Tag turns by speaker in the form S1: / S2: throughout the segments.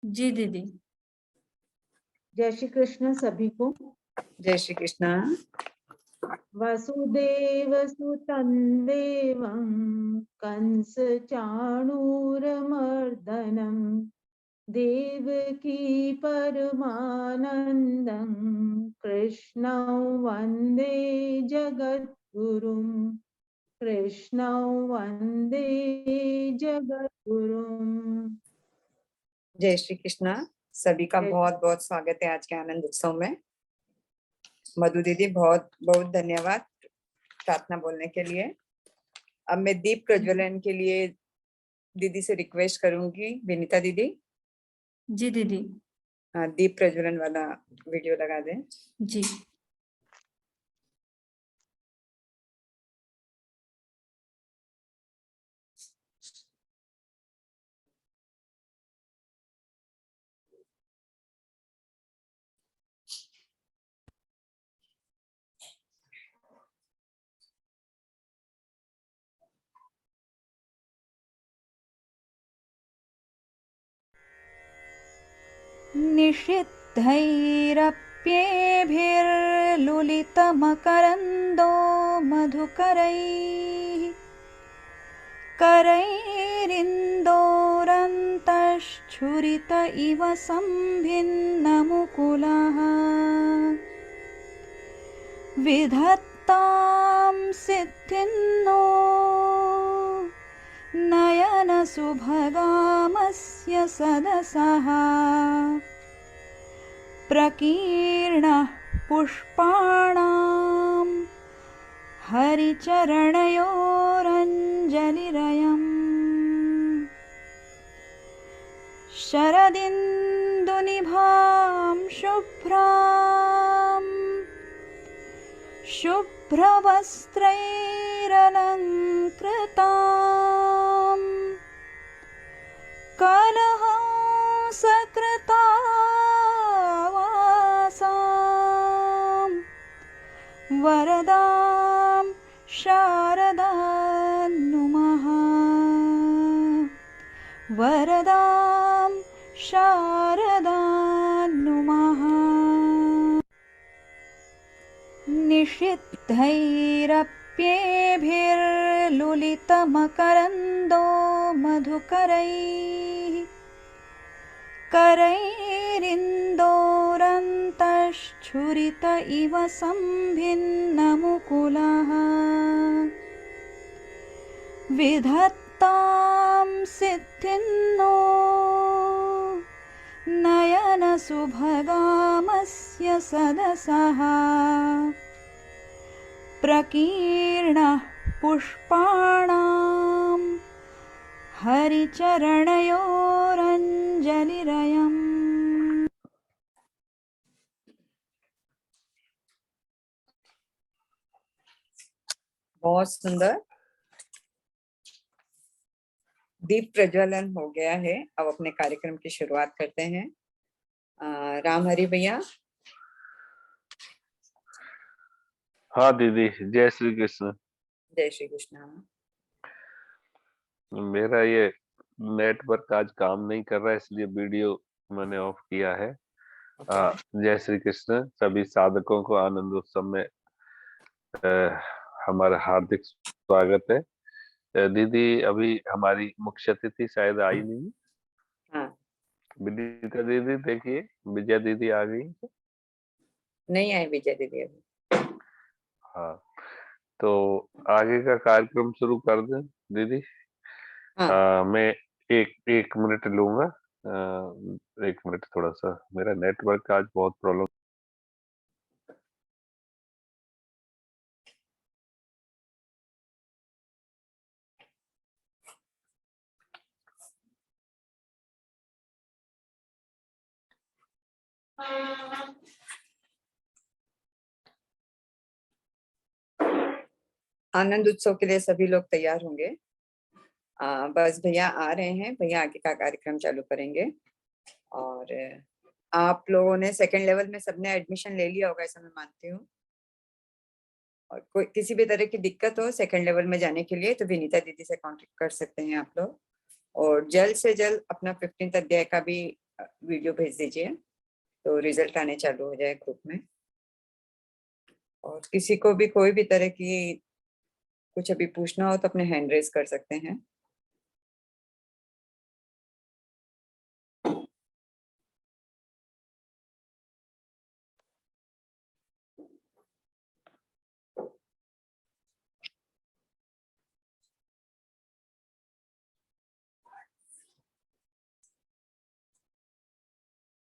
S1: जी दीदी।
S2: जय श्री कृष्ण सभी को।
S3: जय श्री कृष्ण।
S2: वसुदेव सुतं देवं कंस चाणूरमर्दनं देवकी परमानन्दं कृष्णं वन्दे जगद्गुरुं कृष्णं वन्दे जगद्गुरुं।
S3: जय श्री कृष्ण। सभी का
S2: जय-
S3: बहुत बहुत स्वागत है आज के आनंद उत्सव में। मधु दीदी बहुत बहुत धन्यवाद प्रार्थना बोलने के लिए। अब मैं दीप प्रज्वलन के लिए दीदी से रिक्वेस्ट करूंगी, विनीता दीदी।
S1: जी दीदी।
S3: हाँ, दीप प्रज्वलन वाला वीडियो लगा दें।
S1: जी।
S4: निषिद्धैरप्येभिर्लुलितमकरन्दो मधुकरैः करैरिन्दोरन्तश्छुरित इव सम्भिन्नमुकुलः विधत्तां सिद्धिन्नो नयनसुभगामस्य सदसः प्रकीर्णः पुष्पाणां हरिचरणयोरञ्जलिरयम् शरदिन्दुनिभां शुभ्रवस्त्रैरलङ्कृताम् कलहंसकृतावासां वरदां शारदां नुमः वरदां शारदां नुमः। निषिद्धैरप्येभिर्लुलितमकरन्दो मधुकरैः करैरिन्दोरन्तश्छुरित इव सम्भिन्नमुकुलः विधत्तां सिद्धिन्नो नयनसुभगामस्य सदसः प्रकीर्णः पुष्पाणां हरिचरणयोरञ्जलिरयम्।
S3: बहुत सुंदर दीप प्रज्वलन हो गया है। अब अपने कार्यक्रम की शुरुआत करते हैं। राम हरि भैया।
S5: हाँ दीदी, जय श्री कृष्ण।
S3: जय श्री कृष्ण।
S5: मेरा ये नेटवर्क आज काम नहीं कर रहा है, इसलिए वीडियो मैंने ऑफ किया है। जय श्री कृष्ण। सभी साधकों को आनंद उत्सव में हमारा हार्दिक स्वागत है। दीदी अभी हमारी मुख्य अतिथि शायद आई नहीं।
S3: हाँ,
S5: विनीता दीदी देखिए, विजय दीदी आ गई।
S3: नहीं आई विजय दीदी अभी।
S5: हाँ, तो आगे का कार्यक्रम शुरू कर दें दीदी।
S3: हाँ।
S5: मैं एक मिनट लूंगा। एक मिनट, थोड़ा सा मेरा नेटवर्क आज बहुत प्रॉब्लम।
S3: आनंद उत्सव के लिए सभी लोग तैयार होंगे। बस भैया आ रहे हैं, भैया आगे का कार्यक्रम चालू करेंगे। और आप लोगों ने सेकंड लेवल में सबने एडमिशन ले लिया होगा, ऐसा मैं मानती हूँ। और कोई किसी भी तरह की दिक्कत हो सेकंड लेवल में जाने के लिए तो विनीता दीदी से कांटेक्ट कर सकते हैं आप लोग। और जल्द से जल्द अपना 15th अध्याय का भी वीडियो भेज दीजिए तो रिजल्ट आने चालू हो जाए ग्रुप में। और किसी को भी कोई भी तरह की कुछ अभी पूछना हो तो अपने हैंड रेज कर सकते हैं।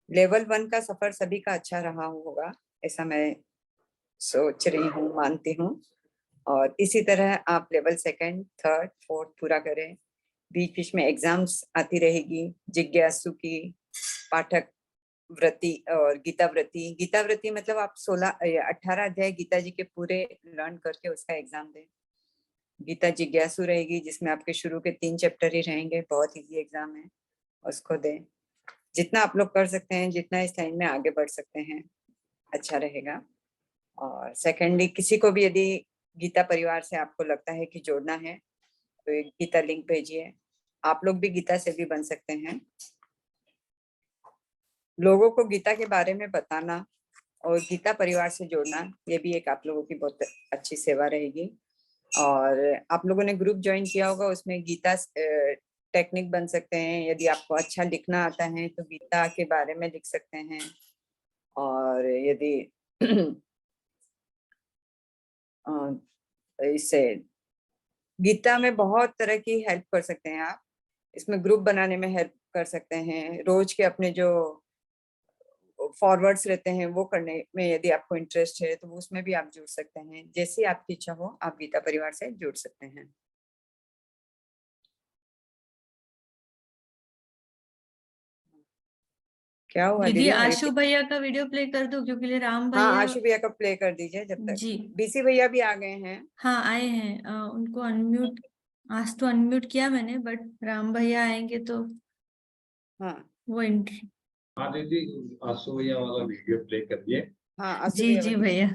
S3: लेवल 1 का सफर सभी का अच्छा रहा होगा, ऐसा मैं सोच रही हूँ, मानती हूँ। और इसी तरह आप लेवल 2nd, 3rd, 4th पूरा करें। बीच बीच में एग्जाम्स आती रहेगी। जिज्ञासु की, पाठक व्रति और गीता व्रति मतलब आप 18 अध्याय गीता जी के पूरे लर्न करके उसका एग्जाम दें। गीता जिज्ञासु रहेगी जिसमें आपके शुरू के 3 चैप्टर ही रहेंगे, बहुत इजी एग्जाम है, उसको दें। जितना आप लोग कर सकते हैं, जितना इस लाइन में आगे बढ़ सकते हैं, अच्छा रहेगा। और सेकेंडली, किसी को भी यदि गीता परिवार से आपको लगता है कि जोड़ना है तो एक गीता लिंक भेजिए। आप लोग भी गीता से भी बन सकते हैं। लोगों को गीता के बारे में बताना और गीता परिवार से जोड़ना, ये भी एक आप लोगों की बहुत अच्छी सेवा रहेगी। और आप लोगों ने ग्रुप ज्वाइन किया होगा, उसमें गीता टेक्निक बन सकते हैं। यदि आपको अच्छा लिखना आता है तो गीता के बारे में लिख सकते हैं। और यदि इससे गीता में बहुत तरह की हेल्प कर सकते हैं आप। इसमें ग्रुप बनाने में हेल्प कर सकते हैं। रोज के अपने जो फॉरवर्ड्स रहते हैं वो करने में यदि आपको इंटरेस्ट है तो उसमें भी आप जुड़ सकते हैं। जैसी आपकी इच्छा हो आप गीता परिवार से जुड़ सकते हैं। क्या हुआ
S1: दीदी,
S3: दीदी?
S1: आशु भैया का वीडियो प्ले कर दो क्योंकि राम
S3: हाँ,
S1: भैया।
S3: आशु भैया का प्ले कर दीजिए जब तक।
S1: जी।
S3: बीसी भैया भी आ गए हैं।
S1: हाँ, आए हैं। उनको अनम्यूट, आज तो अनम्यूट किया मैंने, बट राम भैया आएंगे तो
S3: हाँ
S1: वो एंट्री।
S6: हाँ दीदी, आंसू भैया वाला वीडियो प्ले करिए,
S3: हाँ, आशु
S1: जी
S3: भैया
S1: जी
S3: बताइए।
S1: भैया।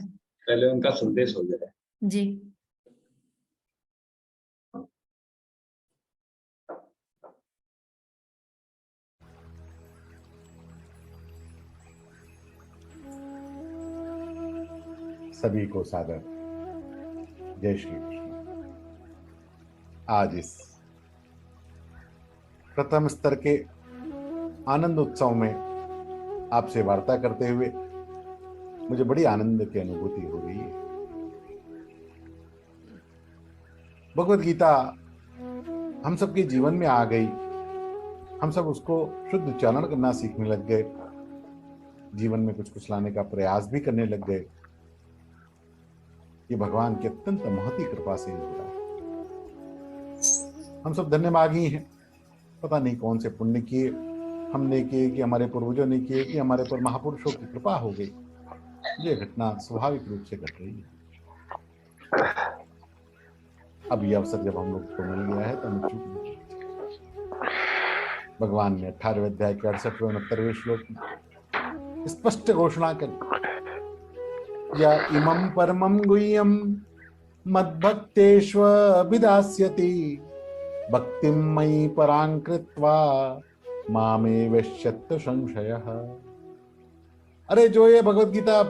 S6: पहले उनका संदेश हो जाए।
S1: जी।
S7: सभी को सादर जय श्री कृष्ण। आज इस प्रथम स्तर के आनंद उत्सव में आपसे वार्ता करते हुए मुझे बड़ी आनंद की अनुभूति हो रही है। भगवत गीता हम सबके जीवन में आ गई, हम सब उसको शुद्ध उच्चारण करना सीखने लग गए, जीवन में कुछ कुछ लाने का प्रयास भी करने लग गए। ये भगवान की अत्यंत महती कृपा से हो रहा है। हम सब धन्यभागी हैं। पता नहीं कौन से पुण्य किए हमने किए, कि हमारे पूर्वजों ने किए, कि हमारे पर महापुरुषों की कृपा हो गई। ये घटना स्वाभाविक रूप से घट रही है। अब ये अवसर जब हम लोग को मिल गया है तो हम चूक नहीं। भगवान ने 18वें अध्याय के 68वें 69वें श्लोक में स्पष्ट घोषणा करी, या इमं परमं गुह्यं मद्भक्तेष्वभिधास्यति भक्तिं मयि परां कृत्वा मामे वश्यत्य संशयः। अरे जो ये भगवत गीता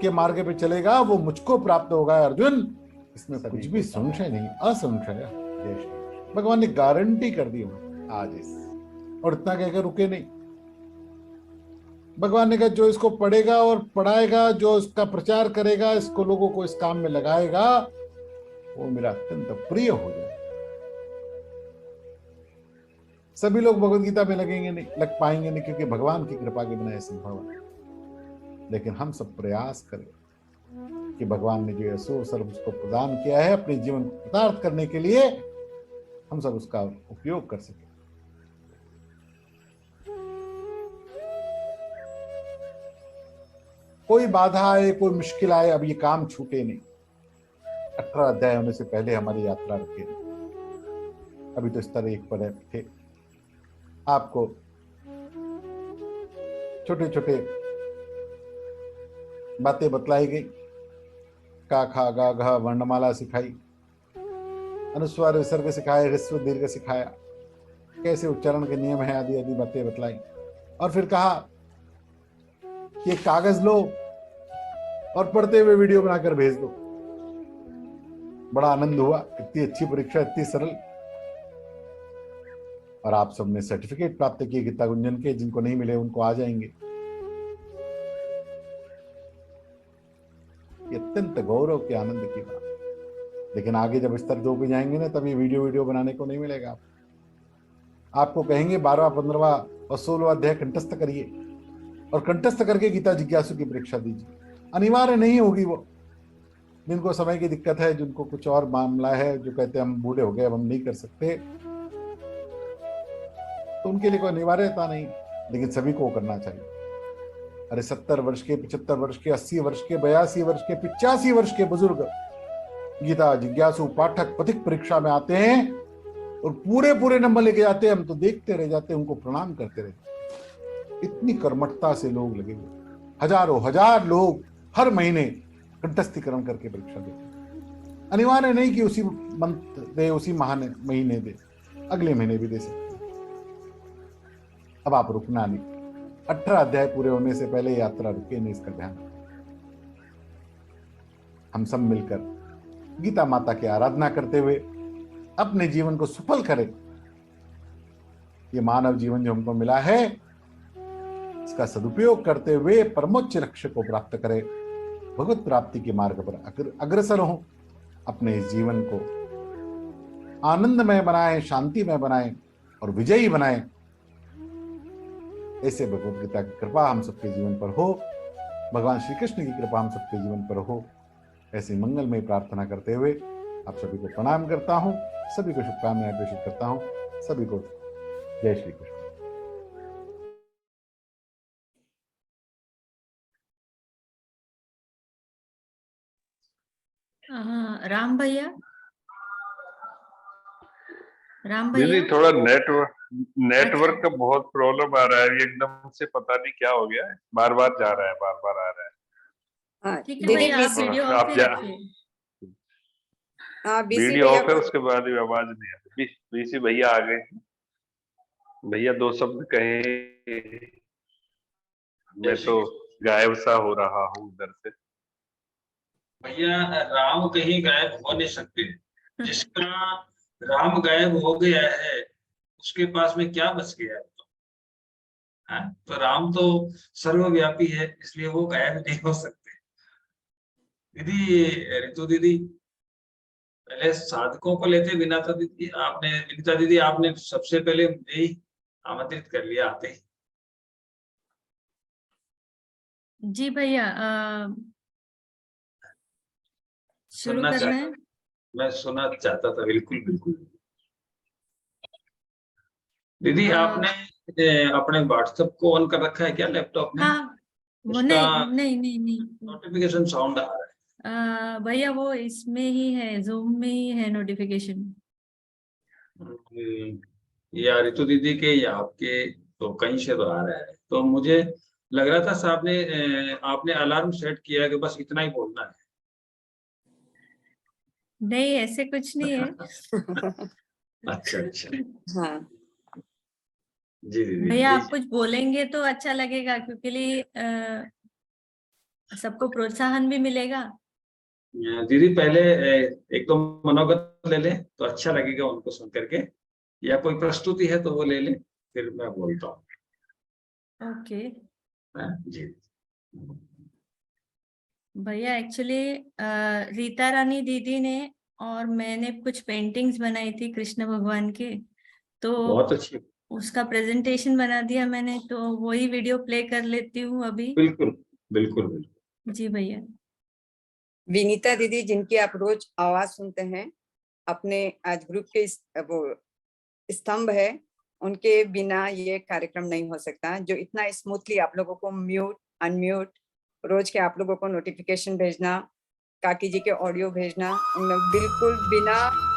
S7: के मार्ग पे चलेगा वो मुझको प्राप्त होगा अर्जुन, इसमें कुछ भी संशय नहीं, असंशय। भगवान ने गारंटी कर दी आज इस, और इतना कहकर रुके नहीं। भगवान ने कहा जो इसको पढ़ेगा और पढ़ाएगा, जो इसका प्रचार करेगा, इसको लोगों को इस काम में लगाएगा, वो मेरा अत्यंत प्रिय हो जाए। सभी लोग भगवत गीता में लगेंगे नहीं, लग पाएंगे नहीं, क्योंकि भगवान की कृपा के बिना यह संभव है। लेकिन हम सब प्रयास करें कि भगवान ने जो यशो सर्व उसको प्रदान किया है अपने जीवन कृतार्थ करने के लिए, हम सब उसका उपयोग कर सकें। कोई बाधा आए, कोई मुश्किल आए, अब ये काम छूटे नहीं। 18 अध्याय होने से पहले हमारी यात्रा रुके नहीं। अभी तो स्तर 1 पर थे। आपको छोटे छोटे बातें बतलाई गई, का खा गा घा वर्णमाला सिखाई, अनुस्वार विसर्ग सिखाए, ह्रस्व दीर्घ सिखाया, कैसे उच्चारण के नियम है, आदि आदि बातें बतलाई। और फिर कहा कि एक कागज लो और पढ़ते हुए वीडियो बनाकर भेज दो। बड़ा आनंद हुआ, इतनी अच्छी परीक्षा, इतनी सरल। और आप सबने सर्टिफिकेट प्राप्त किए गीता गुंजन के, जिनको नहीं मिले उनको आ जाएंगे। ये अत्यंत गौरव के आनंद की बात। लेकिन आगे जब स्तर 2 पे जाएंगे ना, तब ये वीडियो बनाने को नहीं मिलेगा। आपको कहेंगे 12वां 15वां और 16वां अध्याय कंठस्थ करिए और कंठस्थ करके गीता जिज्ञासु की परीक्षा दीजिए। अनिवार्य नहीं होगी वो, जिनको समय की दिक्कत है, जिनको कुछ और मामला है, जो कहते हैं हम बूढ़े हो गए अब हम नहीं कर सकते, तो उनके लिए कोई अनिवार्यता नहीं, लेकिन सभी को करना चाहिए। अरे 70 वर्ष के, 75 वर्ष के, 80 वर्ष के, 82 वर्ष के, 85 वर्ष के बुजुर्ग गीता जिज्ञासु पाठक पथिक परीक्षा में आते हैं और पूरे नंबर लेके जाते हैं। हम तो देखते रह जाते हैं, उनको प्रणाम करते रहते। इतनी कर्मठता से लोग लगे हुए, हजारों हजार लोग हर महीने कंठस्थीकरण करके परीक्षा देते। अनिवार्य नहीं कि उसी मंथ दे, उसी महीने दे, अगले महीने भी दे सकते। अब आप रुकना नहीं, 18 अध्याय पूरे होने से पहले यात्रा रुके नहीं, इसका ध्यान। हम सब मिलकर गीता माता की आराधना करते हुए अपने जीवन को सफल करें। ये मानव जीवन जो हमको मिला है, इसका सदुपयोग करते हुए परमोच्च लक्ष्य को प्राप्त करें, भगवत प्राप्ति के मार्ग पर अग्रसर हो। अपने इस जीवन को आनंदमय बनाएं, शांतिमय बनाएं और विजयी बनाएं। ऐसे भगवत गीता की कृपा हम सबके जीवन पर हो, भगवान श्री कृष्ण की कृपा हम सबके जीवन पर हो। ऐसी मंगलमय प्रार्थना करते हुए आप सभी को प्रणाम करता हूं, सभी को शुभकामनाएं प्रेषित करता हूं। सभी को जय श्री कृष्ण।
S1: राम भैया,
S5: दीदी
S1: भैया
S5: थोड़ा नेटवर्क का बहुत प्रॉब्लम आ रहा है, एकदम से पता नहीं क्या हो गया है, बार बार जा रहा है, बार बार आ रहा है।
S3: हाँ,
S1: ठीक है
S3: दीदी
S1: भैया, आप
S3: बीसी
S1: वीडियो
S5: आप
S1: ऑफ ही
S5: जा-
S1: रखिए।
S3: हाँ, बीसी
S5: वीडियो
S3: भैया
S5: ऑफ है,
S3: को-
S5: उसके बाद भी आवाज नहीं आ रही। बीसी भैया आ गए। भैया 2 शब्द कहे, मैं तो गायब सा हो रहा हूँ इधर से।
S6: भैया राम कहीं गायब हो नहीं सकते। जिसका राम गायब हो गया है उसके पास में क्या बच गया है? हाँ? तो राम तो सर्वव्यापी है, इसलिए वो गायब नहीं हो सकते। दीदी, रितु दीदी, पहले साधकों को लेते विनीता दीदी आपने सबसे पहले मुझे ही आमंत्रित कर लिया आते ही।
S1: जी भैया, शुरू
S6: सुनना
S1: करना है।
S6: मैं सुनना चाहता था, बिल्कुल बिल्कुल। दीदी आपने अपने व्हाट्सएप को ऑन कर रखा है क्या लैपटॉप में?
S1: हाँ, वो
S6: उसका
S1: नहीं
S6: नोटिफिकेशन साउंड आ रहा है।
S1: भैया, वो इसमें ही है, जूम में ही है नोटिफिकेशन।
S6: या रितु दीदी के या आपके, तो कहीं से तो आ रहा है। तो मुझे लग रहा था साहब ने आपने अलार्म सेट किया है कि बस इतना ही बोलना है।
S1: नहीं, ऐसे कुछ नहीं है।
S6: अच्छा।
S3: हाँ,
S6: जी दीदी।
S1: भैया, आप कुछ बोलेंगे तो अच्छा लगेगा, क्योंकि सबको प्रोत्साहन भी मिलेगा।
S6: दीदी पहले एक दो मनोगत ले ले तो अच्छा लगेगा उनको सुन करके, या कोई प्रस्तुति है तो वो ले ले, फिर मैं बोलता हूँ।
S1: ओके
S6: जी
S1: भैया, एक्चुअली रीता रानी दीदी ने और मैंने कुछ पेंटिंग्स बनाई थी कृष्ण भगवान के, तो
S6: बहुत अच्छी।
S1: उसका प्रेजेंटेशन बना दिया मैंने, तो वही वीडियो प्ले कर लेती हूँ अभी।
S6: बिल्कुल बिल्कुल बिल्कुल।
S1: जी भैया।
S3: विनीता दीदी जिनकी आप रोज आवाज सुनते हैं, अपने आज ग्रुप के वो स्तंभ है, उनके बिना ये कार्यक्रम नहीं हो सकता। जो इतना स्मूथली आप लोगों को म्यूट अनम्यूट, रोज के आप लोगों को नोटिफिकेशन भेजना, काकी जी के ऑडियो भेजना, बिल्कुल बिना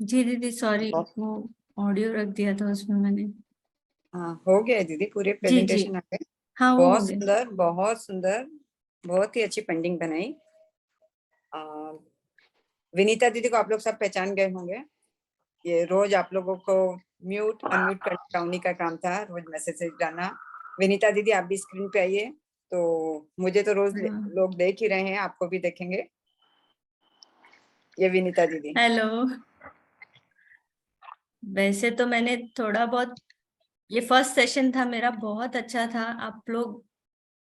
S1: जी दीदी सॉरी, वो ऑडियो रख दिया था उसमें मैंने।
S3: हाँ, हो गया है दीदी, पूरे
S1: जी
S3: प्रेजेंटेशन आ गए।
S1: हाँ वो हो
S3: बहुत
S1: गया।
S3: सुंदर, बहुत सुंदर, बहुत ही अच्छी पेंटिंग बनाई। विनीता दीदी को आप लोग सब पहचान गए होंगे। ये रोज आप लोगों को म्यूट अनम्यूट करना उन्हीं का काम था, रोज मैसेज डालना। विनीता दीदी आप भी स्क्रीन पे आइए। तो मुझे तो रोज
S1: हाँ।
S3: लोग देख ही रहे हैं, आपको भी देखेंगे। ये विनीता दीदी।
S1: हेलो। वैसे तो मैंने थोड़ा बहुत, ये फर्स्ट सेशन था मेरा, बहुत अच्छा था।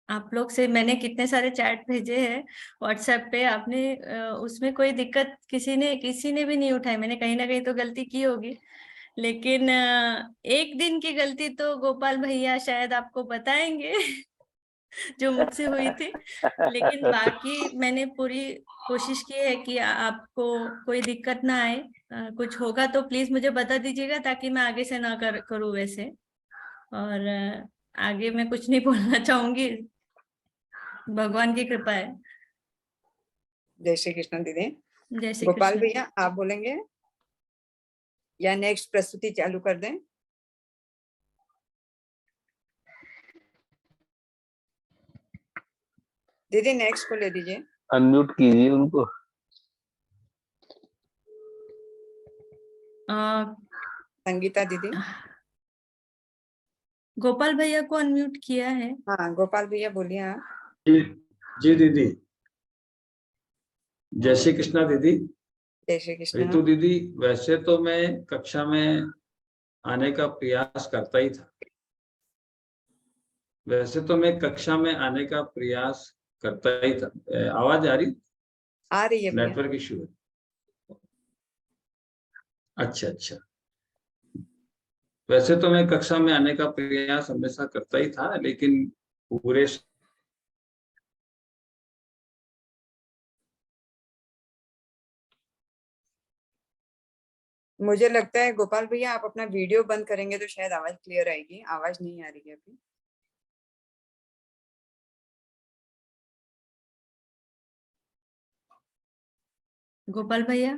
S1: आप लोग से मैंने कितने सारे चैट भेजे हैं व्हाट्सएप पे, आपने उसमें कोई दिक्कत किसी ने भी नहीं उठाई। मैंने कहीं ना कहीं तो गलती की होगी, लेकिन एक दिन की गलती तो गोपाल भैया शायद आपको बताएंगे जो मुझसे हुई थी। लेकिन बाकी मैंने पूरी कोशिश की है कि आपको कोई दिक्कत ना आए। कुछ होगा तो प्लीज मुझे बता दीजिएगा, ताकि मैं आगे से ना करूँ वैसे। और आगे मैं कुछ नहीं बोलना चाहूंगी, भगवान की कृपा है।
S3: जय श्री कृष्ण दीदी।
S1: जय श्री
S3: गोपाल
S1: कृष्ण।
S3: भैया आप बोलेंगे या नेक्स्ट प्रस्तुति चालू कर दें? दीदी नेक्स्ट को ले लीजिए।
S5: अनम्यूट कीजिए उनको।
S3: संगीता दीदी।
S1: गोपाल भैया को अनम्यूट किया है।
S3: हाँ गोपाल भैया बोलिए आप।
S6: जी जी दीदी। जय श्री कृष्णा दीदी।
S3: जय श्री कृष्ण।
S6: रितु दीदी, वैसे तो मैं कक्षा में आने का प्रयास करता ही था। वैसे तो मैं कक्षा में आने का प्रयास करता ही था। आवाज आ रही?
S3: आ रही है भैया।
S6: नेटवर्क इशू है। अच्छा अच्छा। वैसे तो मैं कक्षा में आने का प्रयास हमेशा करता ही था, लेकिन पूरे
S3: मुझे लगता है गोपाल भैया आप अपना वीडियो बंद करेंगे तो शायद आवाज क्लियर आएगी। आवाज नहीं आ रही है अभी।
S1: गोपाल भैया,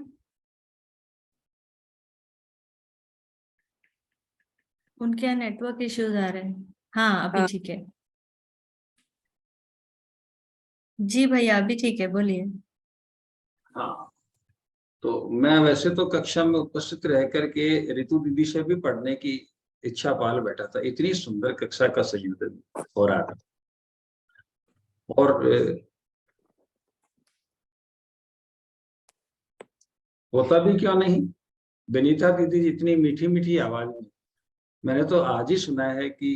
S1: उनके यहाँ नेटवर्क इश्यूज आ रहे हैं। हाँ अभी
S3: हाँ।
S1: ठीक है। जी भैया अभी ठीक है, बोलिए।
S6: हाँ, तो मैं वैसे तो कक्षा में उपस्थित रह करके रितु दीदी से भी पढ़ने की इच्छा पाल बैठा था। इतनी सुंदर कक्षा का संयोजन हो रहा था। और होता भी क्यों नहीं, विनीता दीदी जितनी मीठी मीठी आवाज में, मैंने तो आज ही सुना है कि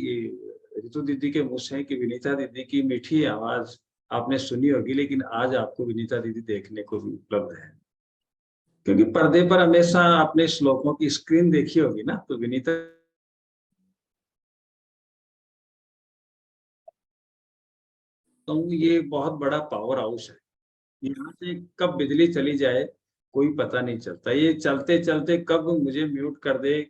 S6: रितु दीदी के मुंह से कि विनीता दीदी की मीठी आवाज आपने सुनी होगी, लेकिन आज आपको विनीता दीदी देखने को भी उपलब्ध है। क्योंकि पर्दे पर हमेशा आपने श्लोकों की स्क्रीन देखी होगी ना, तो विनीता तो ये बहुत बड़ा पावर हाउस है। यहाँ से कब बिजली चली जाए कोई पता नहीं चलता। ये चलते चलते कब मुझे म्यूट कर दे,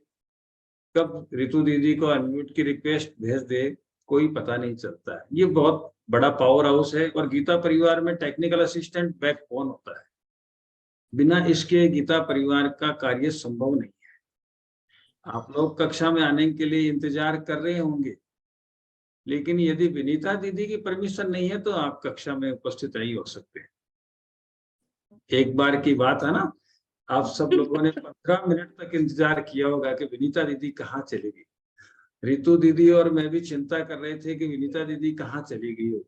S6: कब रितु दीदी को अनम्यूट की रिक्वेस्ट भेज दे, कोई पता नहीं चलता है। ये बहुत बड़ा पावर हाउस है। और गीता परिवार में टेक्निकल असिस्टेंट बैकबोन होता है। बिना इसके गीता परिवार का कार्य संभव नहीं है। आप लोग कक्षा में आने के लिए इंतजार कर रहे होंगे, लेकिन यदि विनीता दीदी की परमिशन नहीं है तो आप कक्षा में उपस्थित नहीं हो सकते। एक बार की बात है ना, आप सब लोगों ने 15 मिनट तक इंतजार किया होगा कि विनीता दीदी कहाँ चली गई। रितु दीदी और मैं भी चिंता कर रहे थे कि विनीता दीदी कहाँ चली गई हो।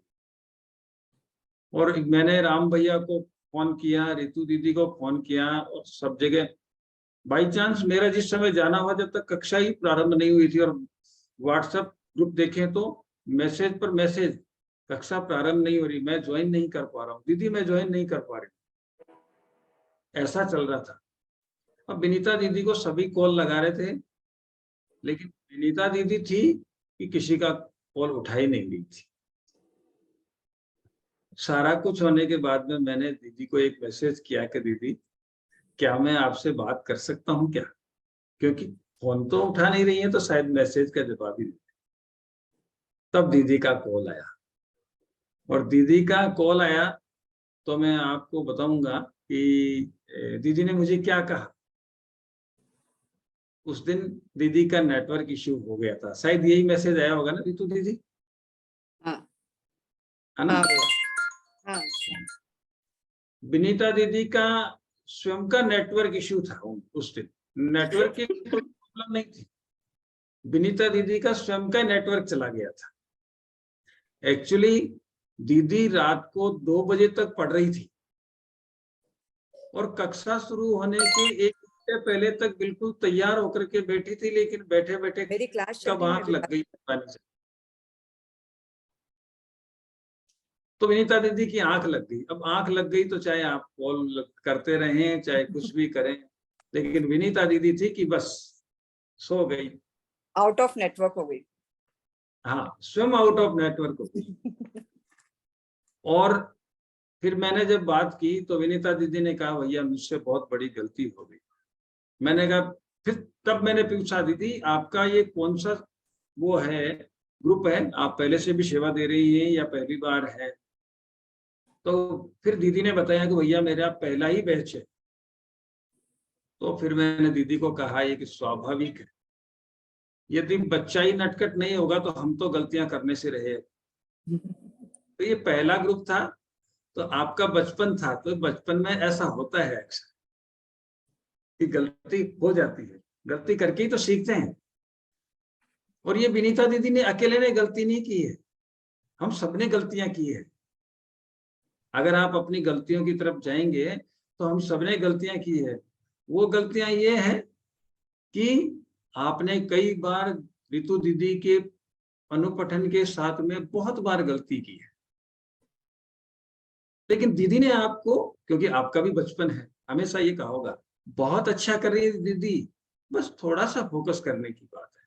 S6: और मैंने राम भैया को फोन किया, रितु दीदी को फोन किया, और सब जगह बाई चांस मेरा जिस समय जाना हुआ, जब तक कक्षा ही प्रारंभ नहीं हुई थी, और व्हाट्सएप ग्रुप देखें तो मैसेज पर मैसेज, कक्षा प्रारंभ नहीं हो रही, मैं ज्वाइन नहीं कर पा रहा हूँ, दीदी मैं ज्वाइन नहीं कर पा रही, ऐसा चल रहा था। अब विनीता दीदी को सभी कॉल लगा रहे थे, लेकिन विनीता दीदी थी कि किसी का कॉल उठा ही नहीं रही थी। सारा कुछ होने के बाद में मैंने दीदी को एक मैसेज किया कि दीदी क्या मैं आपसे बात कर सकता हूँ क्या, क्योंकि फोन तो उठा नहीं रही है, तो शायद मैसेज का जवाब ही नहीं। तब दीदी का कॉल आया, और दीदी का कॉल आया तो मैं आपको बताऊंगा कि दीदी ने मुझे क्या कहा। उस दिन दीदी का नेटवर्क इश्यू हो गया था, शायद यही मैसेज आया होगा ना रितु दीदी,
S3: हाँ
S6: है ना?
S3: हाँ भैया, हाँ
S6: विनीता दीदी का स्वयं का नेटवर्क इश्यू था उस दिन, नेटवर्क की कोई प्रॉब्लम नहीं थी, विनीता दीदी का स्वयं का नेटवर्क चला गया था। एक्चुअली दीदी रात को 2 बजे तक पढ़ रही थी और कक्षा शुरू होने के 1 घंटे पहले तक बिल्कुल तैयार होकर के बैठी थी, लेकिन बैठे बैठे
S3: मेरी क्लास चल
S6: कब
S3: रही है
S6: आंख
S3: अभी।
S6: लग गई पानी से, तो विनीता दीदी की आंख लग गई। अब आंख लग गई तो चाहे आप कॉल करते रहें चाहे कुछ भी करें, लेकिन विनीता दीदी थी कि बस सो गई,
S3: आउट ऑफ नेटवर्क हो गई।
S6: हाँ स्वयं आउट ऑफ नेटवर्क हो गई। और फिर मैंने जब बात की तो विनीता दीदी ने कहा भैया मुझसे बहुत बड़ी गलती हो गई। मैंने कहा, फिर तब मैंने पूछा दीदी आपका ये कौन सा वो है ग्रुप है, आप पहले से भी सेवा दे रही हैं या पहली बार है? तो फिर दीदी ने बताया कि भैया मेरा पहला ही बैच है। तो फिर मैंने दीदी को कहा ये कि स्वाभाविक है, यदि बच्चा ही नटखट नहीं होगा तो हम तो गलतियां करने से रहे। तो ये पहला ग्रुप था, तो आपका बचपन था, तो बचपन में ऐसा होता है अक्सर कि गलती हो जाती है, गलती करके ही तो सीखते हैं। और ये विनीता दीदी ने अकेले ने गलती नहीं की है, हम सबने गलतियां की है। अगर आप अपनी गलतियों की तरफ जाएंगे तो हम सबने गलतियां की है। वो गलतियां ये है कि आपने कई बार रितु दीदी के अनुपठन के साथ में बहुत बार गलती की है, लेकिन दीदी ने आपको, क्योंकि आपका भी बचपन है, हमेशा ये कहा होगा बहुत अच्छा कर रही है दीदी, बस थोड़ा सा फोकस करने की बात है।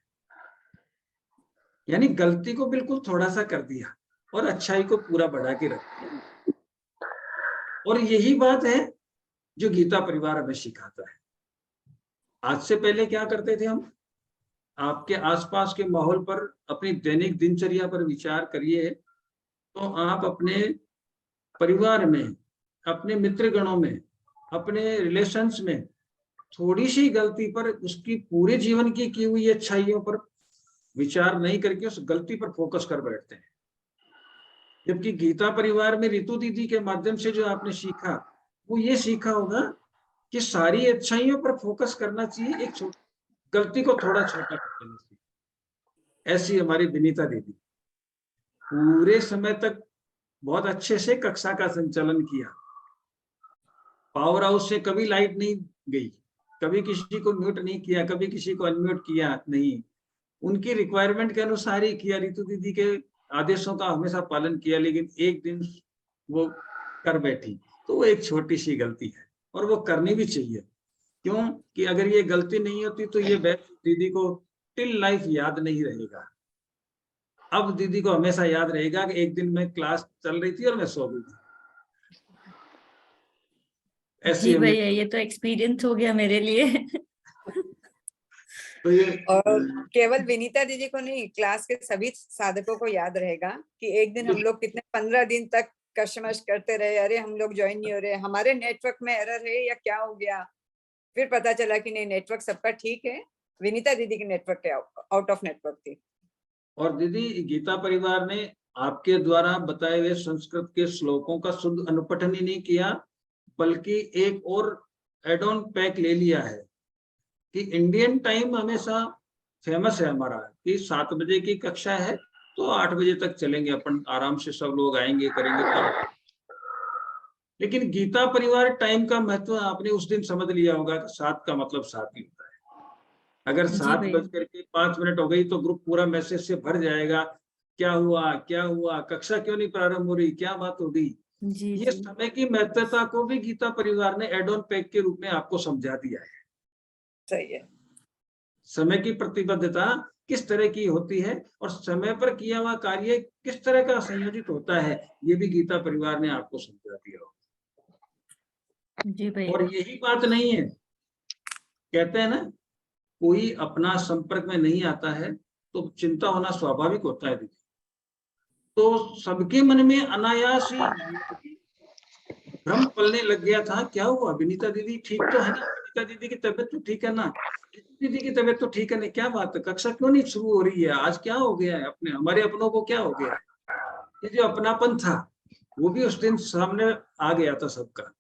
S6: यानी गलती को बिल्कुल थोड़ा सा कर दिया और अच्छाई को पूरा बढ़ा के रख दिया। और यही बात है जो गीता परिवार हमें सिखाता है। आज से पहले क्या करते थे हम? आपके आसपास के माहौल पर, अपनी दैनिक दिनचर्या पर विचार करिए, तो आप अपने परिवार में, अपने मित्रगणों में, अपने रिलेशंस में थोड़ी सी गलती पर उसकी पूरे जीवन की हुई अच्छाइयों पर विचार नहीं करके उस गलती पर फोकस कर बैठते हैं। जबकि गीता परिवार में रितु दीदी के माध्यम से जो आपने सीखा, वो ये सीखा होगा कि सारी अच्छाइयों पर फोकस करना चाहिए, एक गलती को थोड़ा छोटा कर देना चाहिए। ऐसी हमारी विनीता दीदी पूरे समय तक बहुत अच्छे से कक्षा का संचालन किया। पावर हाउस से कभी लाइट नहीं गई, कभी किसी को म्यूट नहीं किया, कभी किसी को अनम्यूट किया नहीं, उनकी रिक्वायरमेंट के अनुसार ही किया। रितु दीदी के आदेशों का हमेशा पालन किया, लेकिन एक दिन वो कर बैठी, तो वो एक छोटी सी गलती है और वो करनी भी चाहिए। क्यों कि अगर ये गलती नहीं होती तो ये बैच दीदी को टिल लाइफ याद नहीं रहेगा। अब दीदी को हमेशा याद रहेगा कि एक दिन में क्लास चल रही थी और मैं सो गई थी। ऐसी
S1: जी
S6: हमने,
S1: भैया ये तो एक्सपीरियंस हो गया मेरे लिए।
S6: तो ये
S3: और केवल विनीता दीदी को नहीं, क्लास के सभी साधकों को याद रहेगा कि एक दिन हम लोग कितने 15 दिन तक कशमश करते रहे, अरे हम लोग ज्वाइन नहीं हो रहे, हमारे नेटवर्क में एरर है या क्या हो गया। फिर पता चला कि नहीं, नेटवर्क सबका ठीक है, विनीता दीदी की नेटवर्क आउट ऑफ नेटवर्क थी।
S6: और दीदी गीता परिवार ने आपके द्वारा बताए हुए संस्कृत के श्लोकों का शुद्ध अनुपठन ही नहीं किया, बल्कि एक और एड ऑन पैक ले लिया है कि इंडियन टाइम हमेशा फेमस है हमारा कि 7 बजे की कक्षा है तो 8 बजे तक चलेंगे अपन, आराम से सब लोग आएंगे करेंगे तब। लेकिन गीता परिवार टाइम का महत्व आपने उस दिन समझ लिया होगा कि 7 का मतलब 7 ही होता है। अगर
S1: जी
S6: 7
S1: भैया।
S6: बज करके 5 मिनट हो गई तो ग्रुप पूरा मैसेज से भर जाएगा, क्या हुआ, कक्षा क्यों नहीं प्रारंभ हो रही, क्या बात हो गई।
S1: जी
S6: ये
S1: जी
S6: समय की महत्वता को भी गीता परिवार ने एड ऑन पैक के रूप में आपको समझा दिया है।
S3: सही है।
S6: समय की प्रतिबद्धता किस तरह की होती है और समय पर किया हुआ कार्य किस तरह का संयोजित होता है, ये भी गीता परिवार ने आपको समझा दिया हो।
S1: जी भैया।
S6: और यही बात नहीं है, कहते हैं ना कोई अपना संपर्क में नहीं आता है तो चिंता होना स्वाभाविक होता है दीदी। तो सबके मन में अनायास ही भ्रम पलने लग गया था, क्या हुआ विनीता दीदी ठीक तो है ना, विनीता दीदी की तबीयत तो ठीक है ना। दीदी की तबीयत तो ठीक है, नहीं क्या बात है, कक्षा क्यों नहीं शुरू हो रही है, आज क्या हो गया है, अपने हमारे अपनों को क्या हो गया है? ये जो अपनापन था वो भी उस दिन सामने आ गया था सबका,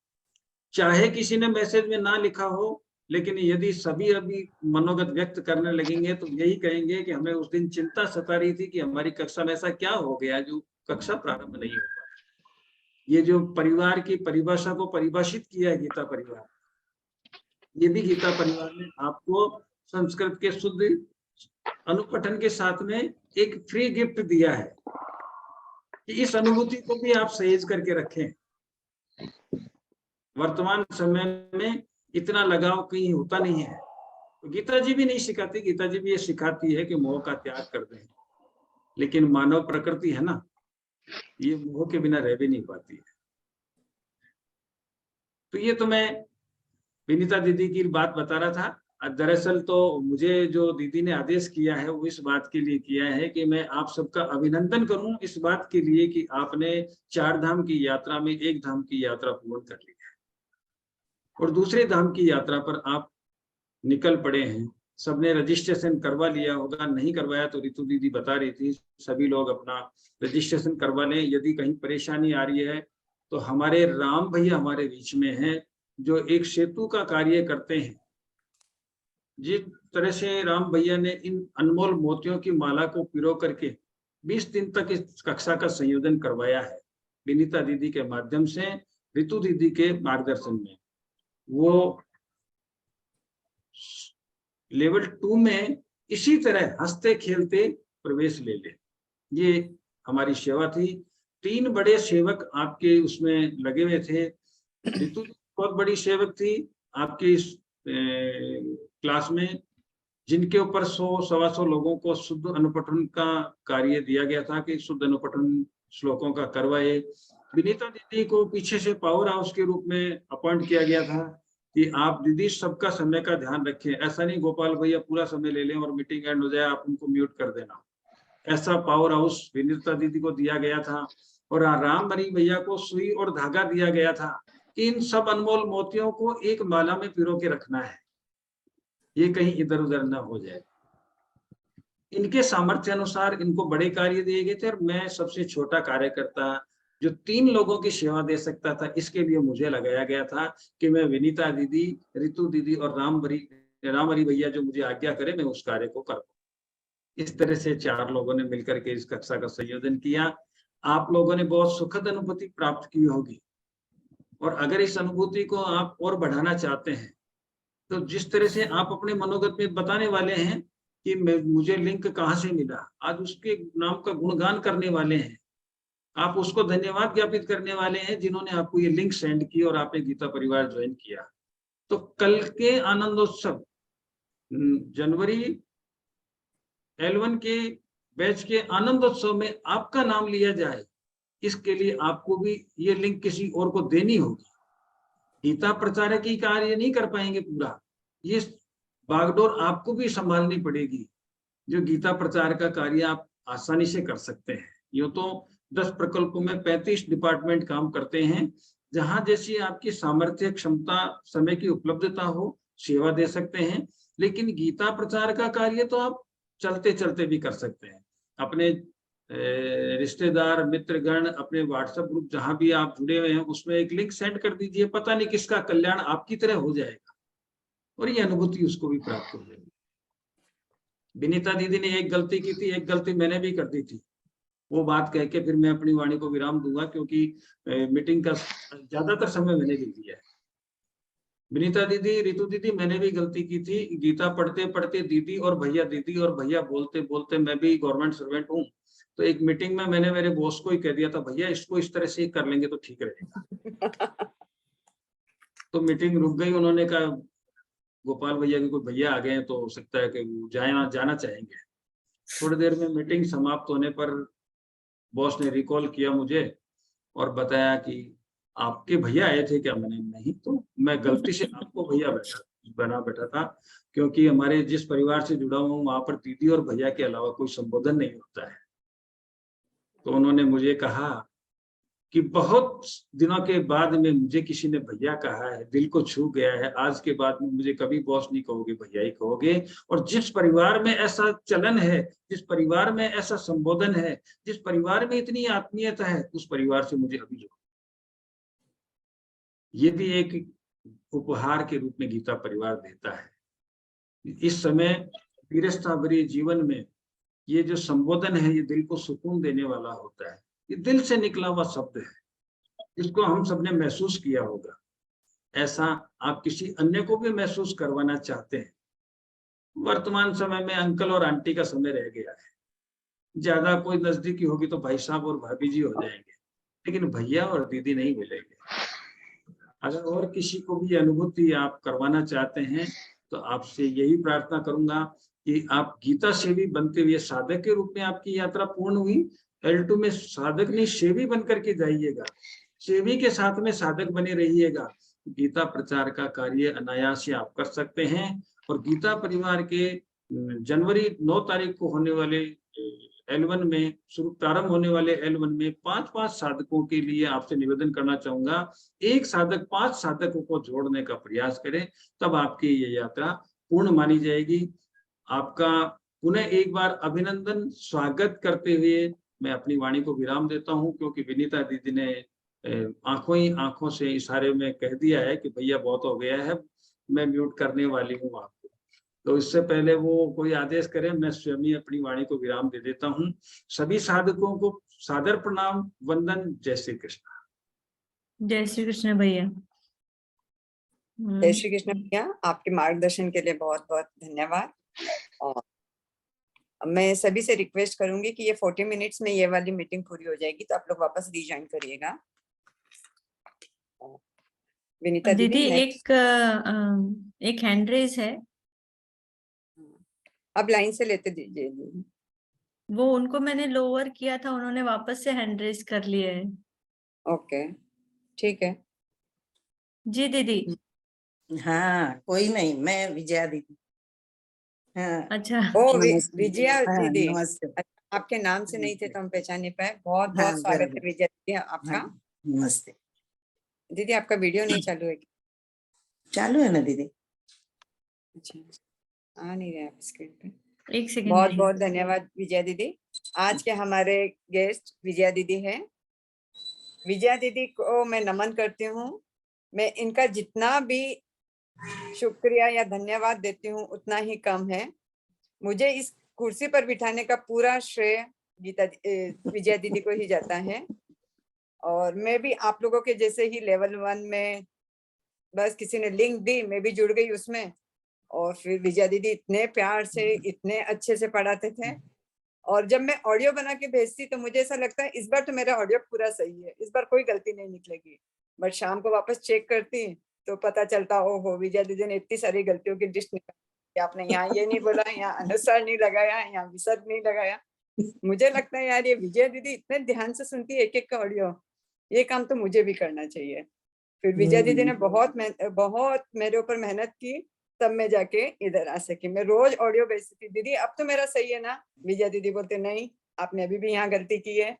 S6: चाहे किसी ने मैसेज में ना लिखा हो, लेकिन यदि सभी अभी मनोगत व्यक्त करने लगेंगे तो यही कहेंगे कि हमें उस दिन चिंता सता रही थी कि हमारी कक्षा में ऐसा क्या हो गया जो कक्षा प्रारंभ नहीं हो पाई। ये जो परिवार की परिभाषा को परिभाषित किया है गीता परिवार, ये भी गीता परिवार ने आपको संस्कृत के शुद्ध अनुपठन के साथ में एक फ्री गिफ्ट दिया है कि इस अनुभूति को भी आप सहेज करके रखें। वर्तमान समय में इतना लगाव कहीं होता नहीं है, तो गीता जी भी नहीं सिखाती, गीता जी भी ये सिखाती है कि मोह का त्याग कर दें, लेकिन मानव प्रकृति है ना, ये मोह के बिना रह भी नहीं पाती है। तो ये तो मैं विनीता दीदी की बात बता रहा था। दरअसल तो मुझे जो दीदी ने आदेश किया है वो इस बात के लिए किया है कि मैं आप सबका अभिनंदन करूं इस बात के लिए कि आपने 4 धाम की यात्रा में 1 धाम की यात्रा पूर्ण कर ली है और दूसरे धाम की यात्रा पर आप निकल पड़े हैं। सबने रजिस्ट्रेशन करवा लिया होगा, नहीं करवाया तो रितु दीदी बता रही थी सभी लोग अपना रजिस्ट्रेशन करवा लें। यदि कहीं परेशानी आ रही है तो हमारे राम भैया हमारे बीच में हैं जो एक सेतु का कार्य करते हैं। जिस तरह से राम भैया ने इन अनमोल मोतियों की माला को पिरो करके 20 दिन तक इस कक्षा का संयोजन करवाया है विनीता दीदी के माध्यम से, रितु दीदी के मार्गदर्शन में, वो लेवल 2 में इसी तरह हंसते खेलते प्रवेश ले ले। ये हमारी सेवा थी। 3 बड़े सेवक आपके उसमें लगे हुए थे। रितु बहुत बड़ी सेवक थी आपकी इस क्लास में, जिनके ऊपर 100-125 लोगों को शुद्ध अनुपठन का कार्य दिया गया था कि शुद्ध अनुपठन श्लोकों का करवाए। विनीता दीदी को पीछे से पावर हाउस के रूप में अपॉइंट किया गया था कि आप दीदी सबका समय का ध्यान रखें, ऐसा नहीं गोपाल भैया पूरा समय ले लें और मीटिंग एंड हो जाए आप उनको म्यूट कर देना। ऐसा पावर हाउस विनीता दीदी को दिया गया था। और राम मणि भैया को सुई और धागा दिया गया था। इन सब अनमोल मोतियों को एक माला में पिरो के रखना है, ये कहीं इधर उधर न हो जाए। इनके सामर्थ्य अनुसार इनको बड़े कार्य दिए गए थे और मैं सबसे छोटा कार्यकर्ता जो 3 लोगों की सेवा दे सकता था, इसके लिए मुझे लगाया गया था कि मैं विनीता दीदी, रितु दीदी और राम हरि भैया जो मुझे आज्ञा करे मैं उस कार्य को कर। इस तरह से 4 लोगों ने मिलकर के इस कक्षा का संयोजन किया। आप लोगों ने बहुत सुखद अनुभूति प्राप्त की होगी और अगर इस अनुभूति को आप और बढ़ाना चाहते हैं तो जिस तरह से आप अपने मनोगत में बताने वाले हैं कि मुझे लिंक कहाँ से मिला, आज उसके नाम का गुणगान करने वाले हैं, आप उसको धन्यवाद ज्ञापित करने वाले हैं जिन्होंने आपको ये लिंक सेंड की और आपने गीता परिवार ज्वाइन किया। तो कल के आनंदोत्सव जनवरी L1 के बैच के आनंदोत्सव में आपका नाम लिया जाए, इसके लिए आपको भी ये लिंक किसी और को देनी होगी। गीता प्रचारक की कार्य नहीं कर पाएंगे पूरा, ये बागडोर आपको भी संभालनी पड़ेगी। जो गीता प्रचार का कार्य आप आसानी से कर सकते हैं। यूं तो 10 प्रकल्पों में 35 डिपार्टमेंट काम करते हैं, जहां जैसी आपकी सामर्थ्य, क्षमता, समय की उपलब्धता हो सेवा दे सकते हैं। लेकिन गीता प्रचार का कार्य तो आप चलते चलते भी कर सकते हैं। अपने रिश्तेदार, मित्रगण, अपने व्हाट्सएप ग्रुप जहां भी आप जुड़े हुए हैं उसमें एक लिंक सेंड कर दीजिए, पता नहीं किसका कल्याण आपकी तरह हो जाएगा और ये अनुभूति उसको भी प्राप्त हो जाएगी। विनीता दीदी ने एक गलती की थी, एक गलती मैंने भी कर दी थी, वो बात कह के फिर मैं अपनी वाणी को विराम दूंगा क्योंकि मीटिंग का ज्यादातर समय मैंने ले लिया है। विनीता दीदी, रितु दीदी, मैंने भी गलती की थी। गीता पढ़ते पढ़ते दीदी और भैया बोलते बोलते, मैं भी गवर्नमेंट सर्वेंट हूँ, तो एक मीटिंग में मैंने मेरे बॉस को ही कह दिया था भैया इसको इस तरह से कर लेंगे तो ठीक रहेगा। तो मीटिंग रुक गई। उन्होंने कहा गोपाल भैया के कोई भैया आ गए हैं तो हो सकता है कि जाना चाहेंगे। थोड़ी देर में मीटिंग समाप्त होने पर बॉस ने रिकॉल किया मुझे और बताया कि आपके भैया आए थे क्या? मैंने नहीं, तो मैं गलती से आपको भैया बना बैठा था क्योंकि हमारे जिस परिवार से जुड़ा हूँ वहां पर दीदी और भैया के अलावा कोई संबोधन नहीं होता है। तो उन्होंने मुझे कहा कि बहुत दिनों के बाद में मुझे किसी ने भैया कहा है, दिल को छू गया है। आज के बाद में मुझे कभी बॉस नहीं कहोगे, भैया ही कहोगे। और जिस परिवार में ऐसा चलन है, जिस परिवार में ऐसा संबोधन है, जिस परिवार में इतनी आत्मीयता है, उस परिवार से मुझे अभी जोड़ो। ये भी एक उपहार के रूप में गीता परिवार देता है। इस समय गृहस्थ भरे जीवन में ये जो संबोधन है, ये दिल को सुकून देने वाला होता है। ये दिल से निकला हुआ शब्द है, इसको हम सबने महसूस किया होगा। ऐसा आप किसी अन्य को भी महसूस करवाना चाहते हैं। वर्तमान समय में अंकल और आंटी का समय रह गया है। ज्यादा कोई नजदीकी होगी तो भाई साहब और भाभी जी हो जाएंगे, लेकिन भैया और दीदी नहीं मिलेंगे। अगर और किसी को भी अनुभूति आप करवाना चाहते हैं तो आपसे यही प्रार्थना करूंगा कि आप गीता सेवी बनते हुए साधक के रूप में आपकी यात्रा पूर्ण हुई। L2 में साधक नहीं, सेवी बनकर के जाइएगा। सेवी के साथ में साधक बने रहिएगा। गीता प्रचार का कार्य अनायास से आप कर सकते हैं। और गीता परिवार के जनवरी 9 तारीख को होने वाले L1 में प्रारंभ होने वाले L1 में 5-5 साधकों के लिए आपसे निवेदन करना चाहूंगा। एक साधक 5 साधकों को जोड़ने का प्रयास करें, तब आपकी ये यात्रा पूर्ण मानी जाएगी। आपका पुनः एक बार अभिनंदन, स्वागत करते हुए मैं अपनी वाणी को विराम देता हूं, क्योंकि विनीता दीदी ने आंखों ही आंखों से इशारे में कह दिया है कि भैया बहुत हो गया है, मैं म्यूट करने वाली हूं आपको। तो इससे पहले वो कोई आदेश करें, मैं स्वयं ही अपनी वाणी को विराम दे देता हूं। सभी साधकों को सादर प्रणाम, वंदन। जय श्री कृष्ण।
S1: जय श्री कृष्ण भैया।
S3: जय श्री कृष्ण भैया, आपके मार्गदर्शन के लिए बहुत बहुत धन्यवाद। और मैं सभी से रिक्वेस्ट करूंगी कि ये 40 मिनट्स में ये वाली मीटिंग पूरी हो जाएगी, तो आप लोग वापस रीजॉइन करिएगा। विनीता
S1: दीदी
S3: next।
S1: एक हैंड रेज है,
S3: अब लाइन से लेते दीजिए।
S1: वो उनको मैंने लोअर किया था, उन्होंने वापस से हैंड रेज कर लिया है।
S3: ओके, ठीक है
S1: जी दीदी।
S8: हाँ, कोई नहीं, मैं विजया दीदी। हाँ,
S1: अच्छा।
S3: ओ
S8: नमस्ते।
S3: विजया
S8: हाँ,
S3: दीदी,
S8: नमस्ते।
S3: आपके नाम से नहीं थे तो हम पहचान नहीं पाए। बहुत
S8: हाँ,
S3: बहुत स्वागत है
S8: बराबर।
S3: विजया दीदी आपका।
S8: हाँ, नमस्ते।
S3: दीदी आपका वीडियो नहीं चालू है?
S8: चालू है ना दीदी?
S3: अच्छा, आ नहीं रहा स्क्रीन पे।
S1: एक सेकंड।
S3: बहुत बहुत धन्यवाद विजया दीदी। आज के हमारे गेस्ट विजया दीदी है। विजया दीदी को मैं नमन करती हूँ। मैं इनका जितना भी शुक्रिया या धन्यवाद देती हूँ उतना ही कम है। मुझे इस कुर्सी पर बिठाने का पूरा श्रेय विजया दीदी को ही जाता है। और मैं भी आप लोगों के जैसे ही लेवल 1 में बस किसी ने लिंक दी, मैं भी जुड़ गई उसमें। और फिर विजया दीदी इतने प्यार से, इतने अच्छे से पढ़ाते थे। और जब मैं ऑडियो बना के भेजती तो मुझे ऐसा लगता है इस बार तो मेरा ऑडियो पूरा सही है, इस बार कोई गलती नहीं निकलेगी। बट शाम को वापस चेक करती तो पता चलता ओहो विजया दीदी ने इतनी सारी गलतियों की लिस्ट निकाली, आपने यहाँ ये नहीं बोला, यहाँ अनुसार नहीं लगाया, यहाँ विसर्ग नहीं लगाया। मुझे लगता है यार ये विजया दीदी इतने ध्यान से सुनती है एक एक का ऑडियो, ये काम तो मुझे भी करना चाहिए। फिर विजया दीदी ने बहुत मेरे ऊपर मेहनत की, तब मैं जाके इधर आ सकी। मैं रोज ऑडियो भेजती थी, दीदी अब तो मेरा सही है ना? विजया दीदी बोलते नहीं, आपने अभी भी यहाँ गलती की है।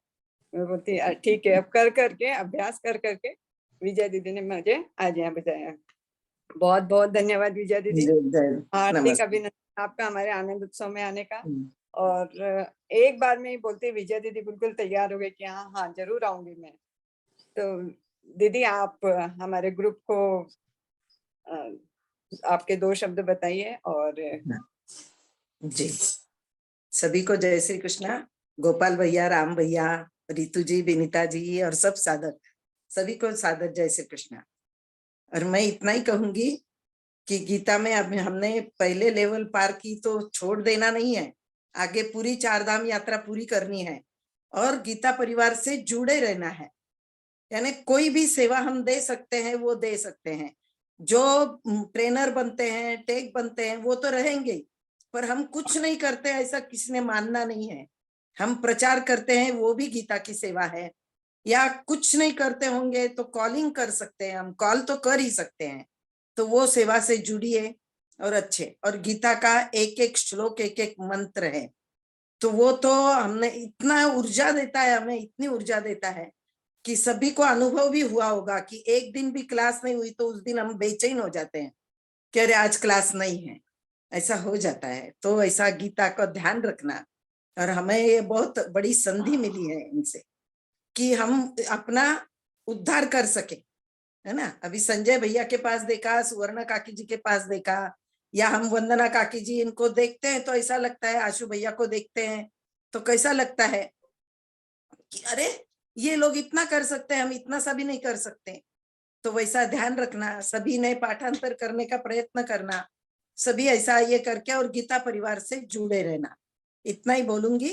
S3: मैं बोलती ठीक है। अब कर करके अभ्यास कर करके विजया दीदी ने मुझे आज यहाँ बताया। बहुत बहुत धन्यवाद विजया दीदी। हार्दिक अभिनंदन आपका हमारे आनंद उत्सव में आने का। और एक बार में ही बोलते विजया दीदी बिल्कुल तैयार हो गए कि हाँ हाँ जरूर आऊंगी मैं। तो दीदी आप हमारे ग्रुप को आपके 2 शब्द बताइए। और
S8: जी, सभी को जय श्री कृष्णा। गोपाल भैया, राम भैया, रितु जी, विनीता जी और सब साधक, सभी को सादर जय श्री कृष्णा। और मैं इतना ही कहूंगी कि गीता में अब हमने पहले लेवल पार की तो छोड़ देना नहीं है, आगे पूरी 4 धाम यात्रा पूरी करनी है और गीता परिवार से जुड़े रहना है। यानी कोई भी सेवा हम दे सकते हैं वो दे सकते हैं। जो ट्रेनर बनते हैं, टेक बनते हैं, वो तो रहेंगे, पर हम कुछ नहीं करते ऐसा किसी ने मानना नहीं है। हम प्रचार करते हैं वो भी गीता की सेवा है। या कुछ नहीं करते होंगे तो कॉलिंग कर सकते हैं, हम कॉल तो कर ही सकते हैं। तो वो सेवा से जुड़िए और अच्छे। और गीता का एक एक श्लोक, एक एक मंत्र है, तो वो तो हमने इतना ऊर्जा देता है, हमें इतनी ऊर्जा देता है कि सभी को अनुभव भी हुआ होगा कि एक दिन भी क्लास नहीं हुई तो उस दिन हम बेचैन हो जाते हैं कि अरे आज क्लास नहीं है, ऐसा हो जाता है। तो ऐसा गीता का ध्यान रखना, और हमें ये बहुत बड़ी संधि मिली है इनसे कि हम अपना उद्धार कर सके, है ना। अभी संजय भैया के पास देखा, सुवर्ण काकी जी के पास देखा, या हम वंदना काकी जी इनको देखते हैं तो ऐसा लगता है, आशु भैया को देखते हैं तो कैसा लगता है कि अरे ये लोग इतना कर सकते हैं, हम इतना सा भी नहीं कर सकते। तो वैसा ध्यान रखना, सभी ने पाठांतर करने का प्रयत्न करना, सभी ऐसा ये करके और गीता परिवार से जुड़े रहना। इतना ही बोलूंगी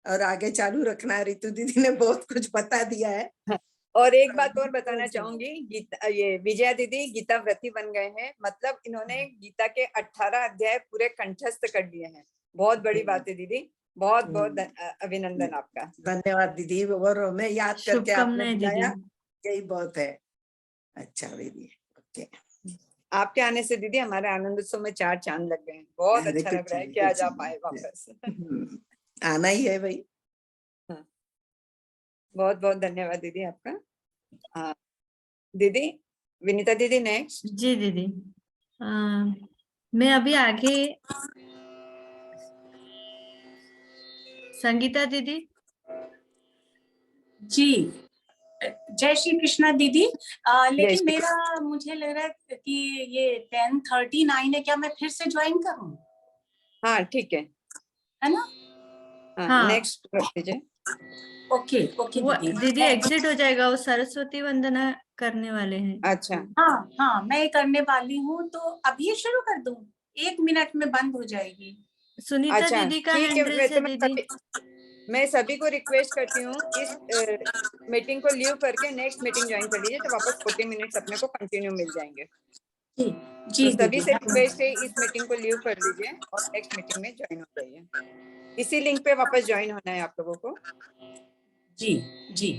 S8: और आगे चालू रखना। रितु दीदी ने बहुत कुछ बता दिया है।
S3: और एक बात और बताना चाहूंगी, गीता, ये विजया दीदी गीता व्रती बन गए हैं, मतलब इन्होंने गीता के 18 अध्याय पूरे कंठस्थ कर लिए हैं। बहुत बड़ी बात है दीदी, बहुत बहुत अभिनंदन आपका।
S8: धन्यवाद दीदी, और मैं याद करके आपने
S1: शुभकामनाएं
S8: बुलाया,
S1: दीदी।
S8: यही बहुत है। अच्छा दीदी, ओके।
S3: आपके आने से दीदी हमारे आनंद उत्सव में 4 चांद लग गए हैं। बहुत
S8: अरे
S3: अच्छा लग
S8: कुछ
S3: रहा है
S8: नहीं,
S3: कि आज
S8: कुछ
S3: आप
S8: नहीं।
S3: आए वापस।
S8: आना ही है भाई।
S3: बहुत बहुत धन्यवाद दीदी आपका। हाँ दीदी, विनीता दीदी नेक्स्ट।
S1: जी दीदी, मैं अभी आगे संगीता दीदी।
S9: जी, जय श्री कृष्णा दीदी। लेकिन
S3: श्री
S9: मेरा मुझे लग रहा है कि ये 10:39 है, क्या मैं फिर से ज्वाइन करूं?
S3: हाँ ठीक है
S9: ना?
S1: हाँ।
S3: नेक्स्ट दीजिए।
S9: ओके ओके
S1: वो
S9: दीदी।
S1: दीदी एग्जिट हो जाएगा, वो सरस्वती वंदना करने वाले हैं।
S3: अच्छा
S9: हाँ हाँ, मैं करने वाली हूँ, तो अब ये शुरू कर दूं? 1 मिनट में बंद हो जाएगी।
S1: सुनीता
S3: अच्छा
S1: दीदी का
S3: ठीक
S1: हैंड
S3: है।
S1: रेस है दीदी।
S3: मैं सभी को रिक्वेस्ट करती हूँ इस मीटिंग को लीव करके नेक्स्ट मीटिंग ज्वाइन कर लीजिए, तो वापस 40 मिनट्स अपने को कंटिन्यू मिल जाएंगे।
S9: जी
S3: तो
S9: जी
S3: सभी
S9: दीदी।
S3: से रिक्वेस्ट है इस मीटिंग को लीव कर लीजिए और नेक्स्ट मीटिंग में ज्वाइन हो जाइए। इसी लिंक पे वापस ज्वाइन होना है आप लोगों को।
S9: जी जी।